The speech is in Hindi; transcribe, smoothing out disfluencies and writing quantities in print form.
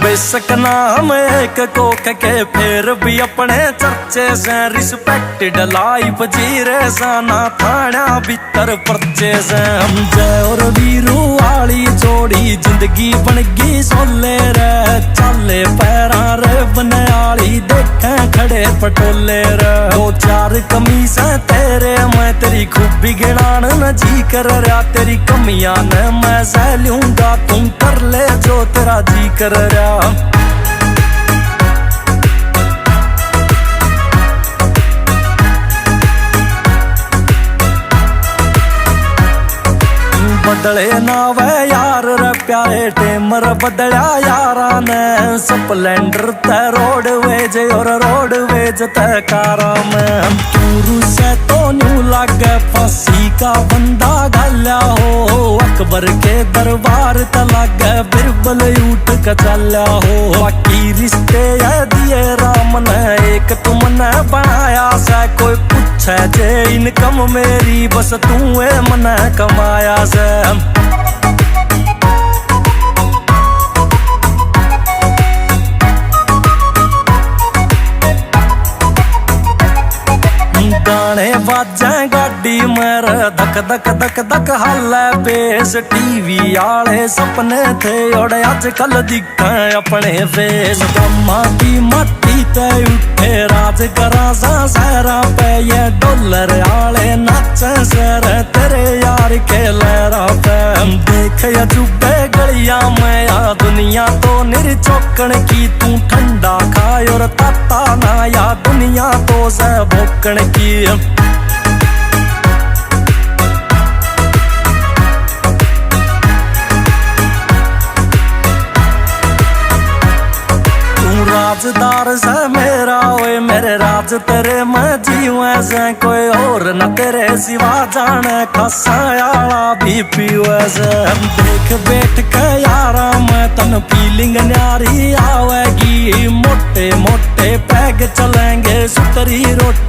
बेशक नाम एक कोक के फिर भी अपने चर्चे से रिस्पेक्टेड लाइफ जी रे साना थाना भीतर पर्चे से हम जय और वीरू वाली जोड़ी जिंदगी बन गई सोले रे चाले पैरा रे बने आली देखे खड़े पटोले रे दो चार कमीज तेरे मैं तेरी खूबी गिनान न जी कर रहा तेरी कमियां न मैं सह लूंगा तुम कर ले जो तेरा जी कर रहा बदले ना वे यार रे प्यारे टेमर बदला यारा ने स्प्लेंडर ते रोड वेज और रोड वेज ते कारा में चूरू से तो न्यू लागे फांसी का बंदा गल्या हो अकबर के दरबार त लागे बिरबल उठ के चल्या हो बाकी रिश्ते है दिए राम ने एक तुमने बनाया से कोई पूछे जे इनकम मेरी बस तू मने कमाया से गाने बाजें गाड़ी मेरे धक धक धक धक हाले बेस टीवी आले सपने थे और आजकल दिखे अपने फेस गम्मा की मट्टी ते उठे राज करा सा सहरा पे ये डॉलर आले नाचे सर तेरे यार के लहरा पे देख अजूबे गलियां में या दुनिया तो निर्चौकन की तू ठंडा खाए और ताता ना या दुनिया तो से भोकन की राजदार से मेरा ओए मेरे राज तेरे मैं जीवे से कोई और न तेरे सिवा जाने खसायाला भी पीवे से देख बैठ के यारा मैं तन फीलिंग न्यारी आवेगी मोटे मोटे पैग चलेंगे सुतरी रोटी।